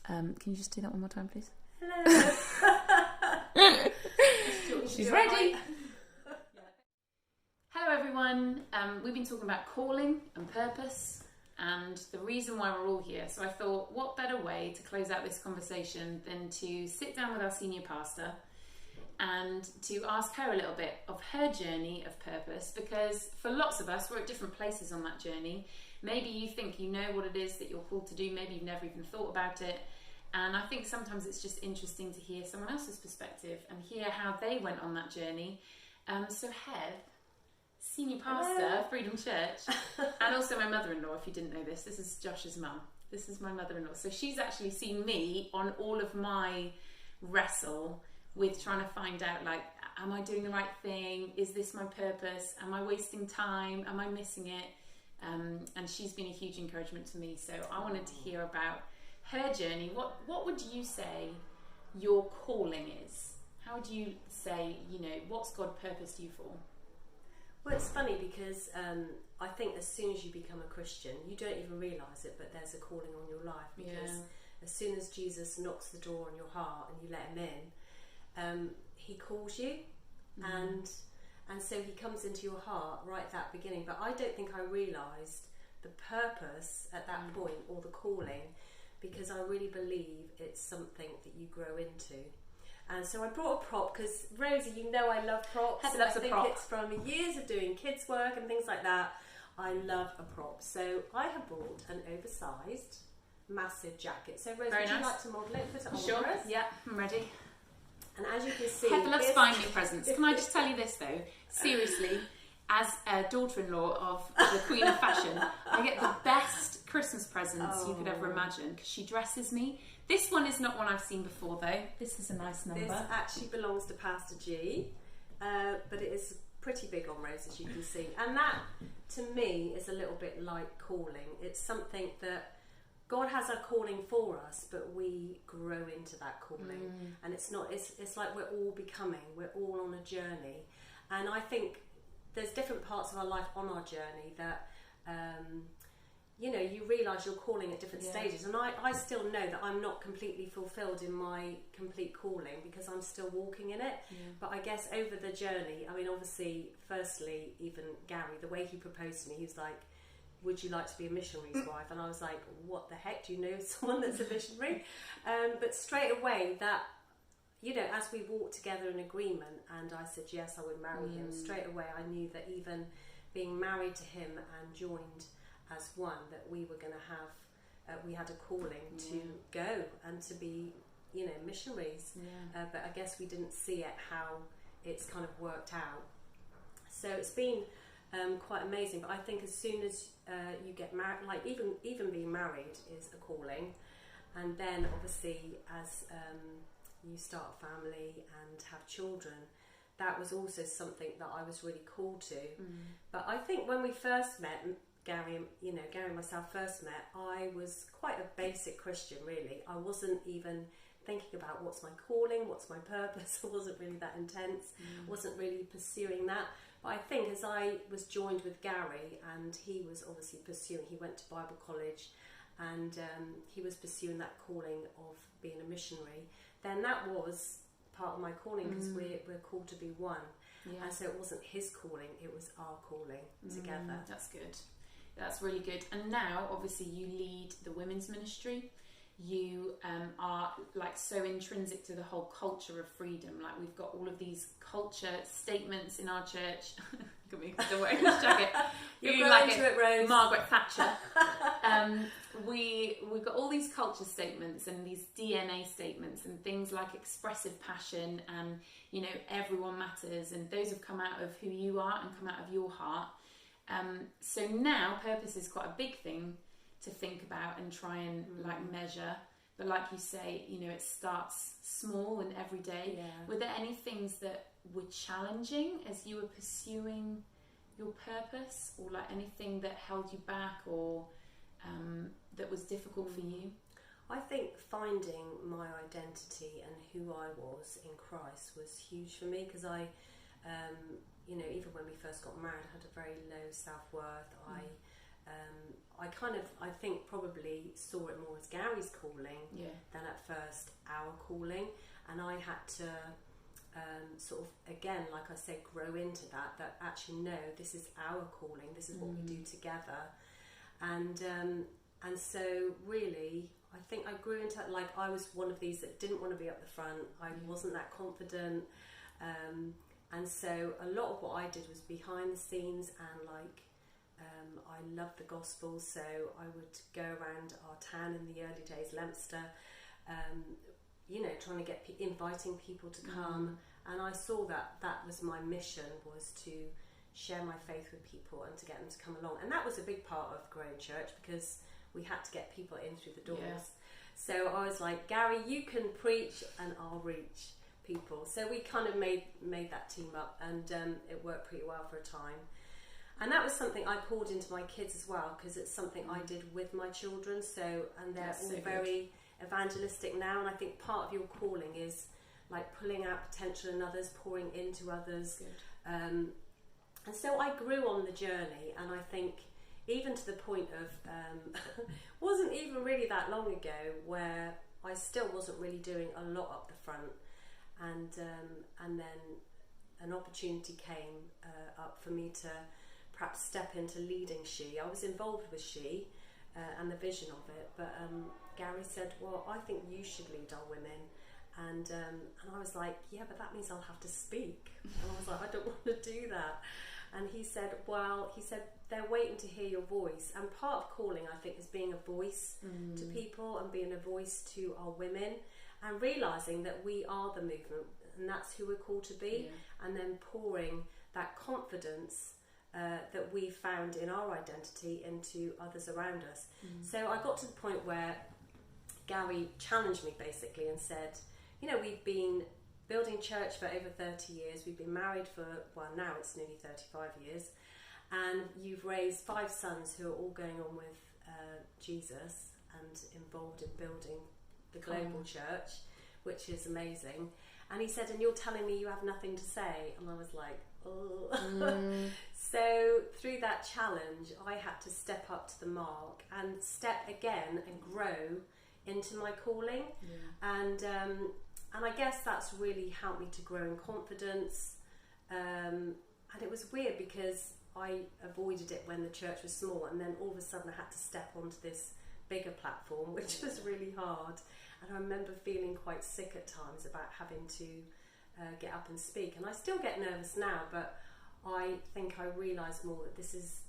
Can you just do that one more time, please? Hello. She's ready. Hello everyone. We've been talking about calling and purpose and the reason why we're all here. So I thought, what better way to close out this conversation than to sit down with our senior pastor and to ask her a little bit of her journey of purpose, because for lots of us, we're at different places on that journey. Maybe you think you know what it is that you're called to do, maybe you've never even thought about it. And I think sometimes it's just interesting to hear someone else's perspective and hear how they went on that journey. So Hev, senior pastor, Freedom Church, and also my mother-in-law, if you didn't know this is Josh's mum. This is my mother-in-law. So she's actually seen me on all of my wrestle with trying to find out, like, am I doing the right thing? Is this my purpose? Am I wasting time? Am I missing it? And she's been a huge encouragement to me. So I wanted to hear about her journey. What would you say your calling is? How would you say, what's God purposed you for? Well, it's funny because I think as soon as you become a Christian, you don't even realise it, but there's a calling on your life. Because as soon as Jesus knocks the door on your heart and you let him in, he calls you, and so he comes into your heart right at that beginning. But I don't think I realised the purpose at that point, or the calling, because I really believe it's something that you grow into. And so I brought a prop because, Rosie, I love props. Heather loves I think a prop. it's from years of doing kids work and things like that. I love a prop. So I have brought an oversized, massive jacket. So Rosie, would you like to model it? Put it on for us? Yeah, I'm ready. And as you can see, Heather loves finding presents. Can I just tell you this though? Seriously, as a daughter-in-law of the Queen of Fashion, I get the best Christmas presents you could ever imagine because she dresses me. This one is not one I've seen before though. This is a nice number. This actually belongs to Pastor G, but it is pretty big on Rose, as you can see. And that, to me, is a little bit like calling. It's something that God has a calling for us, but we grow into that calling. And it's like we're all becoming, we're all on a journey. And I think there's different parts of our life on our journey that, you realise you're calling at different stages. And I still know that I'm not completely fulfilled in my complete calling because I'm still walking in it. But I guess over the journey, obviously, firstly, even Gary, the way he proposed to me, he was like, would you like to be a missionary's wife? And I was like, what the heck? Do you know someone that's a missionary? But straight away that, as we walked together in agreement and I said, yes, I would marry him, straight away I knew that even being married to him and joined as one, that we were going to have, we had a calling to go and to be, missionaries. But I guess we didn't see it how it's kind of worked out. So it's been quite amazing. But I think as soon as you get married, like even being married is a calling, and then obviously as you start a family and have children, that was also something that I was really called to. But I think when we first met, Gary and myself first met, I was quite a basic Christian, really. I wasn't even thinking about what's my calling, what's my purpose. I wasn't really that intense, wasn't really pursuing that. But I think as I was joined with Gary, and he was obviously he went to Bible college, and he was pursuing that calling of being a missionary, then that was part of my calling, because we're called to be one. And so it wasn't his calling, it was our calling together. That's good. That's really good. And now, obviously, you lead the women's ministry. You are like so intrinsic to the whole culture of freedom. Like we've got all of these culture statements in our church. Look at me, still wearing this jacket. You're like into it, Rose. Margaret Thatcher. We've got all these culture statements and these DNA statements and things like expressive passion and everyone matters, and those have come out of who you are and come out of your heart. So now purpose is quite a big thing to think about and try and measure, but like you say, it starts small and every day. Were there any things that were challenging as you were pursuing your purpose, or like anything that held you back, or that was difficult for you? I think finding my identity and who I was in Christ was huge for me, because I even when we first got married, I had a very low self-worth. I I think probably saw it more as Gary's calling than at first our calling, and I had to sort of, again, like I said, grow into that actually, no, this is our calling, this is what we do together. And so really, I think I grew into it. Like, I was one of these that didn't want to be up the front. I wasn't that confident. And so a lot of what I did was behind the scenes, and I loved the gospel, so I would go around our town in the early days, Leominster, trying to get inviting people to come. And I saw that was my mission, was to share my faith with people and to get them to come along. And that was a big part of growing church, because we had to get people in through the doors. So I was like, Gary, you can preach and I'll reach people. So we kind of made that team up, and it worked pretty well for a time. And that was something I poured into my kids as well, because it's something I did with my children. And they're all very evangelistic now. And I think part of your calling is like pulling out potential in others, pouring into others. And so I grew on the journey, and I think even to the point of wasn't even really that long ago where I still wasn't really doing a lot up the front, and then an opportunity came up for me to perhaps step into leading She. I was involved with She and the vision of it, but Gary said, well, I think you should lead our women. And I was like, yeah, but that means I'll have to speak. And I was like, I don't want to do that. And he said, they're waiting to hear your voice. And part of calling, I think, is being a voice to people, and being a voice to our women, and realising that we are the movement, and that's who we're called to be. And then pouring that confidence that we found in our identity into others around us. So I got to the point where Gary challenged me basically and said, we've been building church for over 30 years. We've been married for, well, now it's nearly 35 years. And you've raised 5 sons who are all going on with Jesus and involved in building the global church, which is amazing. And he said, and you're telling me you have nothing to say? And I was like, oh. So through that challenge, I had to step up to the mark and step again and grow into my calling. And I guess that's really helped me to grow in confidence. And it was weird because I avoided it when the church was small, and then all of a sudden I had to step onto this bigger platform, which was really hard. And I remember feeling quite sick at times about having to get up and speak. And I still get nervous now, but I think I realise more that this is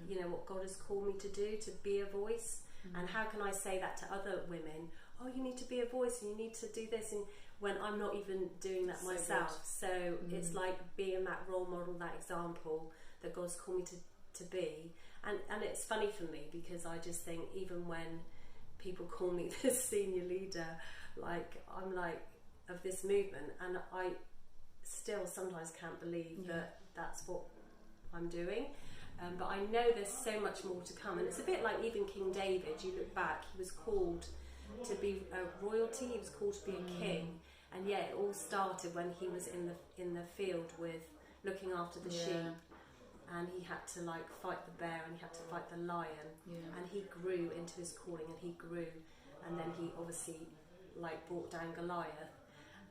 what God has called me to do, to be a voice. And how can I say that to other women? Oh, you need to be a voice, and you need to do this, and when I'm not even doing that myself. So it's like being that role model, that example that God's called me to be. And it's funny for me, because I just think, even when people call me the senior leader, like, I'm like, of this movement, and I still sometimes can't believe that that's what I'm doing. But I know there's so much more to come. And it's a bit like even King David. You look back, he was called to be a royalty, he was called to be a king. And yeah, it all started when he was in the field with looking after the sheep. And he had to like fight the bear, and he had to fight the lion. And he grew into his calling, and he grew. And then he obviously like brought down Goliath.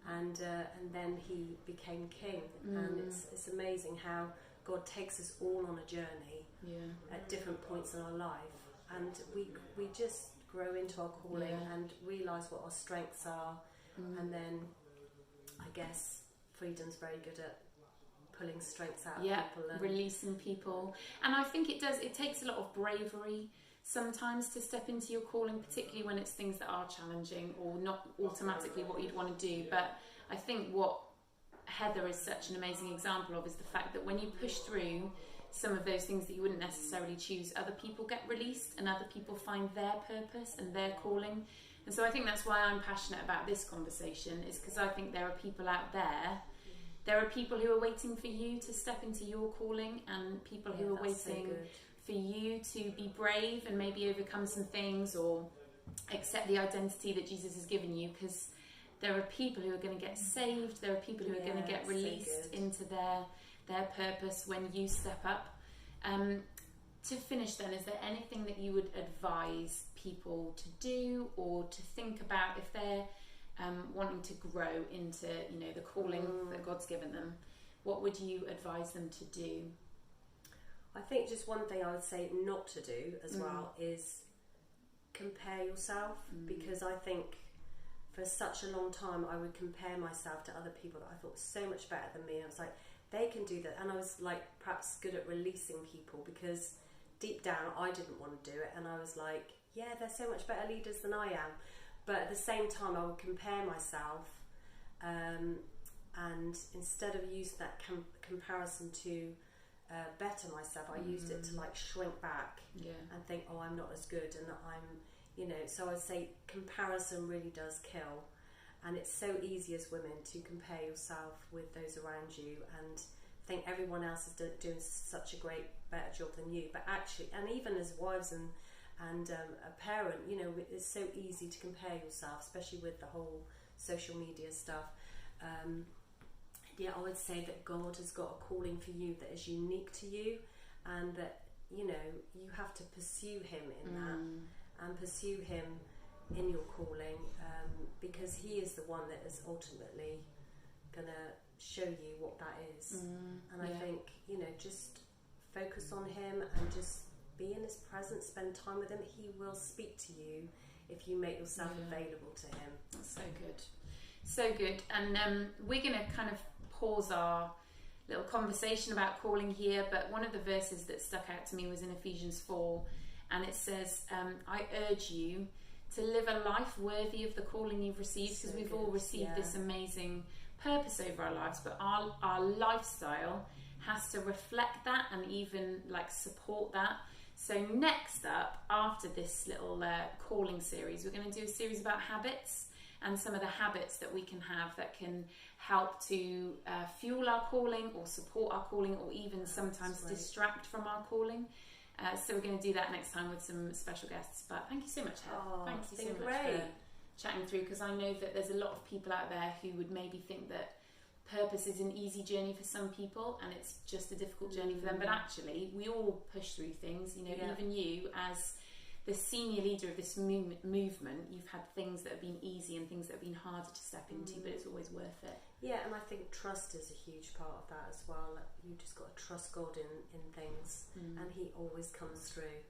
And then he became king. And it's amazing how God takes us all on a journey at different points in our life, and we just grow into our calling and realise what our strengths are, and then I guess Freedom's very good at pulling strengths out of people and releasing people. And I think it takes a lot of bravery sometimes to step into your calling, particularly when it's things that are challenging or not automatically what you'd want to do. But I think what Heather is such an amazing example of is the fact that when you push through some of those things that you wouldn't necessarily choose, other people get released and other people find their purpose and their calling. And so I think that's why I'm passionate about this conversation, is because I think there are people out there are people who are waiting for you to step into your calling, and people who are waiting for you to be brave and maybe overcome some things or accept the identity that Jesus has given you, because there are people who are going to get saved, there are people who are going to get released into their purpose when you step up. to finish then, is there anything that you would advise people to do or to think about if they're wanting to grow into, the calling that God's given them? What would you advise them to do? I think just one thing I would say not to do as well is compare yourself, because I think for such a long time I would compare myself to other people that I thought were so much better than me. I was like, they can do that, and I was like perhaps good at releasing people because deep down I didn't want to do it, and I was like, yeah, they're so much better leaders than I am. But at the same time I would compare myself, and instead of using that comparison to better myself, I used it to like shrink back and think, oh, I'm not as good, and I'm, so I would say comparison really does kill. And it's so easy as women to compare yourself with those around you and think everyone else is doing such a better job than you. But actually, and even as wives and a parent, it's so easy to compare yourself, especially with the whole social media stuff. I would say that God has got a calling for you that is unique to you, and that you have to pursue Him in that, and pursue Him in your calling, because He is the one that is ultimately gonna show you what that is. And I think just focus on Him and just be in His presence, spend time with Him. He will speak to you if you make yourself available to Him. That's so good. And we're gonna kind of pause our little conversation about calling here, but one of the verses that stuck out to me was in Ephesians 4, and it says, I urge you to live a life worthy of the calling you've received, because we've all received this amazing purpose over our lives, but our lifestyle has to reflect that and even like support that. So next up, after this little calling series, we're going to do a series about habits and some of the habits that we can have that can help to fuel our calling or support our calling, or even sometimes distract from our calling. So we're going to do that next time with some special guests. But thank you so much, Heather. Thank you so much for chatting through, because I know that there's a lot of people out there who would maybe think that purpose is an easy journey for some people and it's just a difficult journey for them. But actually, we all push through things. Even you, as the senior leader of this movement, you've had things that have been easy and things that have been harder to step into, but it's always worth it. Yeah, and I think trust is a huge part of that as well. You just got to trust God in things, and He always comes through.